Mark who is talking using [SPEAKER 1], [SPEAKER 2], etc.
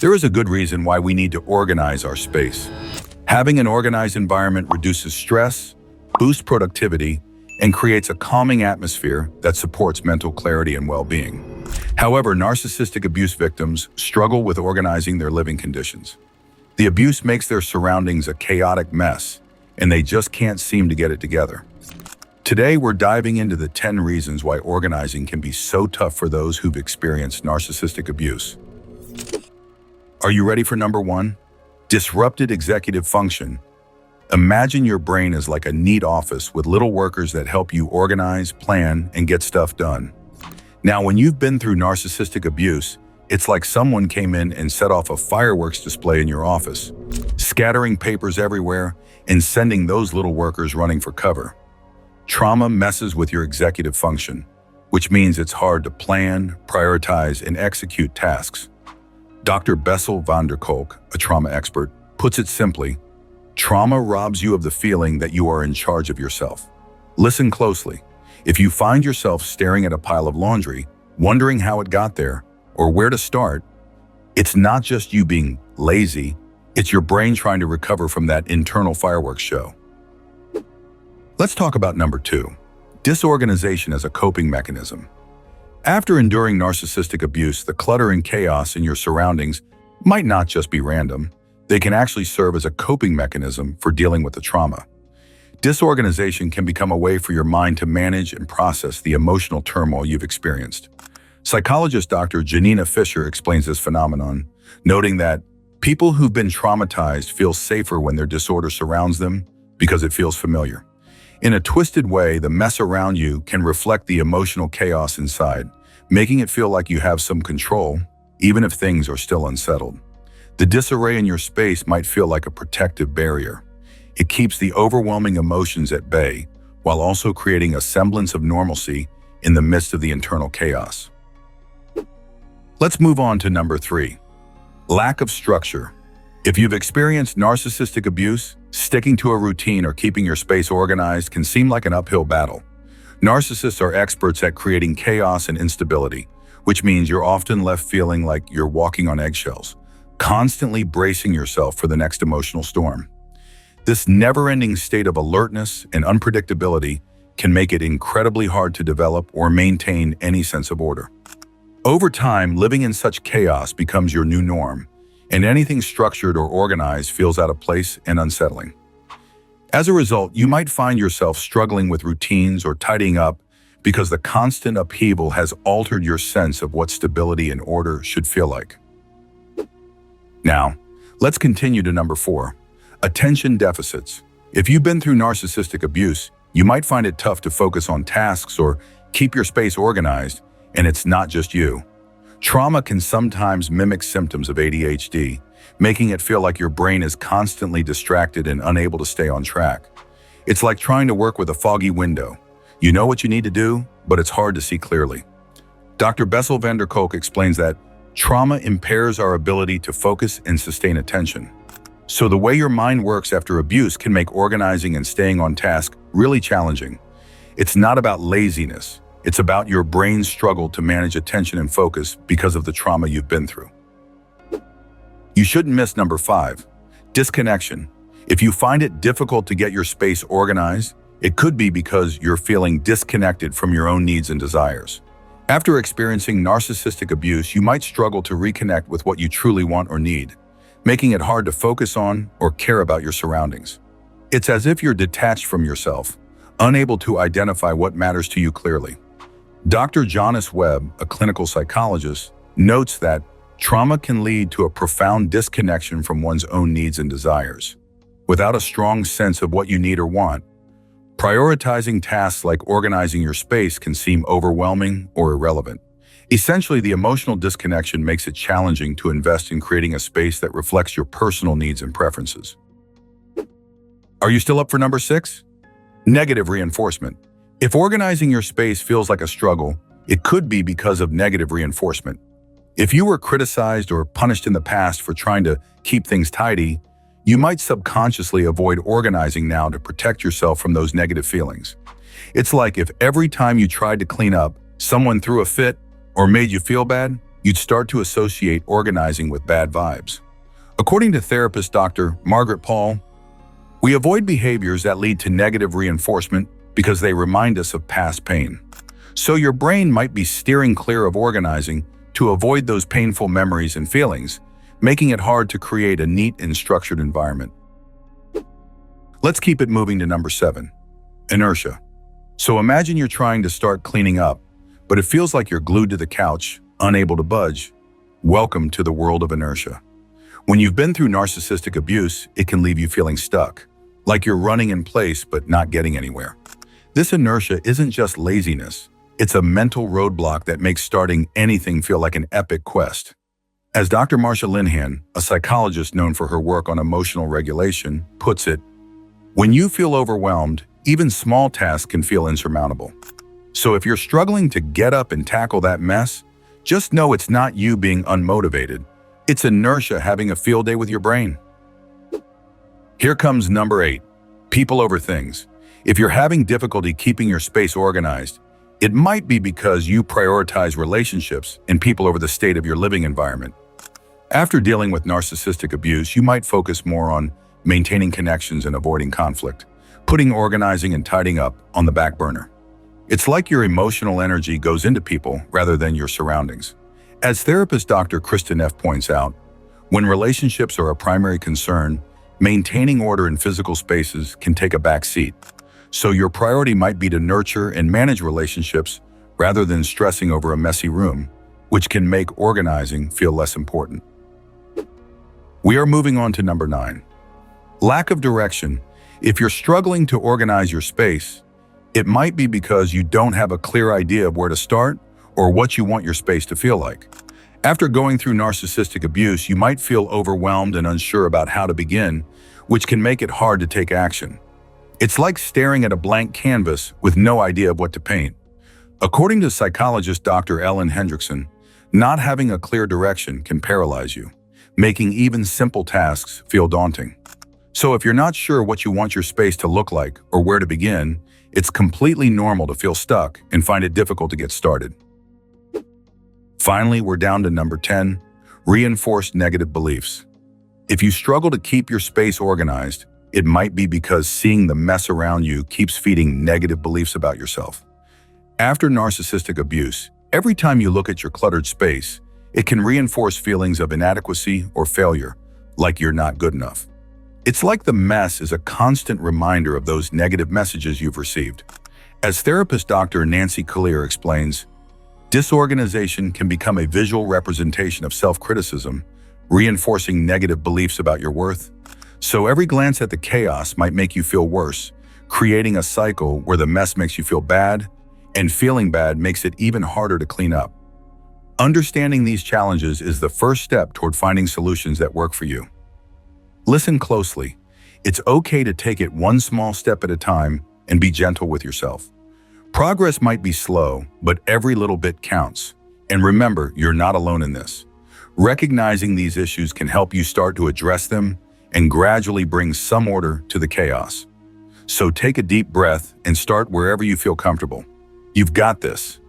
[SPEAKER 1] There is a good reason why we need to organize our space. Having an organized environment reduces stress, boosts productivity, and creates a calming atmosphere that supports mental clarity and well-being. However, narcissistic abuse victims struggle with organizing their living conditions. The abuse makes their surroundings a chaotic mess, and they just can't seem to get it together. Today, we're diving into the 10 reasons why organizing can be so tough for those who've experienced narcissistic abuse. Are you ready for number 1? Disrupted executive function. Imagine your brain as like a neat office with little workers that help you organize, plan, and get stuff done. Now, when you've been through narcissistic abuse, it's like someone came in and set off a fireworks display in your office, scattering papers everywhere and sending those little workers running for cover. Trauma messes with your executive function, which means it's hard to plan, prioritize, and execute tasks. Dr. Bessel van der Kolk, a trauma expert, puts it simply: trauma robs you of the feeling that you are in charge of yourself. Listen closely. If you find yourself staring at a pile of laundry, wondering how it got there or where to start, it's not just you being lazy, it's your brain trying to recover from that internal fireworks show. Let's talk about number 2, disorganization as a coping mechanism. After enduring narcissistic abuse, the clutter and chaos in your surroundings might not just be random. They can actually serve as a coping mechanism for dealing with the trauma. Disorganization can become a way for your mind to manage and process the emotional turmoil you've experienced. Psychologist Dr. Janina Fisher explains this phenomenon, noting that people who've been traumatized feel safer when their disorder surrounds them because it feels familiar. In a twisted way, the mess around you can reflect the emotional chaos inside, making it feel like you have some control, even if things are still unsettled. The disarray in your space might feel like a protective barrier. It keeps the overwhelming emotions at bay, while also creating a semblance of normalcy in the midst of the internal chaos. Let's move on to number 3, lack of structure. If you've experienced narcissistic abuse, sticking to a routine or keeping your space organized can seem like an uphill battle. Narcissists are experts at creating chaos and instability, which means you're often left feeling like you're walking on eggshells, constantly bracing yourself for the next emotional storm. This never-ending state of alertness and unpredictability can make it incredibly hard to develop or maintain any sense of order. Over time, living in such chaos becomes your new norm, and anything structured or organized feels out of place and unsettling. As a result, you might find yourself struggling with routines or tidying up because the constant upheaval has altered your sense of what stability and order should feel like. Now, let's continue to number 4, attention deficits. If you've been through narcissistic abuse, you might find it tough to focus on tasks or keep your space organized, and it's not just you. Trauma can sometimes mimic symptoms of ADHD, making it feel like your brain is constantly distracted and unable to stay on track. It's like trying to work with a foggy window. You know what you need to do, but it's hard to see clearly. Dr. Bessel van der Kolk explains that trauma impairs our ability to focus and sustain attention. So the way your mind works after abuse can make organizing and staying on task really challenging. It's not about laziness. It's about your brain's struggle to manage attention and focus because of the trauma you've been through. You shouldn't miss number 5, disconnection. If you find it difficult to get your space organized, it could be because you're feeling disconnected from your own needs and desires. After experiencing narcissistic abuse, you might struggle to reconnect with what you truly want or need, making it hard to focus on or care about your surroundings. It's as if you're detached from yourself, unable to identify what matters to you clearly. Dr. Jonas Webb, a clinical psychologist, notes that trauma can lead to a profound disconnection from one's own needs and desires. Without a strong sense of what you need or want, prioritizing tasks like organizing your space can seem overwhelming or irrelevant. Essentially, the emotional disconnection makes it challenging to invest in creating a space that reflects your personal needs and preferences. Are you still up for number 6? Negative reinforcement. If organizing your space feels like a struggle, it could be because of negative reinforcement. If you were criticized or punished in the past for trying to keep things tidy, you might subconsciously avoid organizing now to protect yourself from those negative feelings. It's like if every time you tried to clean up, someone threw a fit or made you feel bad, you'd start to associate organizing with bad vibes. According to therapist Dr. Margaret Paul, we avoid behaviors that lead to negative reinforcement because they remind us of past pain. So your brain might be steering clear of organizing to avoid those painful memories and feelings, making it hard to create a neat and structured environment. Let's keep it moving to number 7, inertia. So imagine you're trying to start cleaning up, but it feels like you're glued to the couch, unable to budge. Welcome to the world of inertia. When you've been through narcissistic abuse, it can leave you feeling stuck, like you're running in place but not getting anywhere. This inertia isn't just laziness, it's a mental roadblock that makes starting anything feel like an epic quest. As Dr. Marsha Linehan, a psychologist known for her work on emotional regulation, puts it, when you feel overwhelmed, even small tasks can feel insurmountable. So if you're struggling to get up and tackle that mess, just know it's not you being unmotivated. It's inertia having a field day with your brain. Here comes number 8, people over things. If you're having difficulty keeping your space organized, it might be because you prioritize relationships and people over the state of your living environment. After dealing with narcissistic abuse, you might focus more on maintaining connections and avoiding conflict, putting organizing and tidying up on the back burner. It's like your emotional energy goes into people rather than your surroundings. As therapist Dr. Kristen F. points out, when relationships are a primary concern, maintaining order in physical spaces can take a back seat. So your priority might be to nurture and manage relationships rather than stressing over a messy room, which can make organizing feel less important. We are moving on to number 9. Lack of direction. If you're struggling to organize your space, it might be because you don't have a clear idea of where to start or what you want your space to feel like. After going through narcissistic abuse, you might feel overwhelmed and unsure about how to begin, which can make it hard to take action. It's like staring at a blank canvas with no idea of what to paint. According to psychologist Dr. Ellen Hendrickson, not having a clear direction can paralyze you, making even simple tasks feel daunting. So if you're not sure what you want your space to look like or where to begin, it's completely normal to feel stuck and find it difficult to get started. Finally, we're down to number 10, reinforced negative beliefs. If you struggle to keep your space organized, it might be because seeing the mess around you keeps feeding negative beliefs about yourself. After narcissistic abuse, every time you look at your cluttered space, it can reinforce feelings of inadequacy or failure, like you're not good enough. It's like the mess is a constant reminder of those negative messages you've received. As therapist Dr. Nancy Collier explains, disorganization can become a visual representation of self-criticism, reinforcing negative beliefs about your worth. So every glance at the chaos might make you feel worse, creating a cycle where the mess makes you feel bad, and feeling bad makes it even harder to clean up. Understanding these challenges is the first step toward finding solutions that work for you. Listen closely. It's okay to take it one small step at a time and be gentle with yourself. Progress might be slow, but every little bit counts. And remember, you're not alone in this. Recognizing these issues can help you start to address them and gradually bring some order to the chaos. So take a deep breath and start wherever you feel comfortable. You've got this.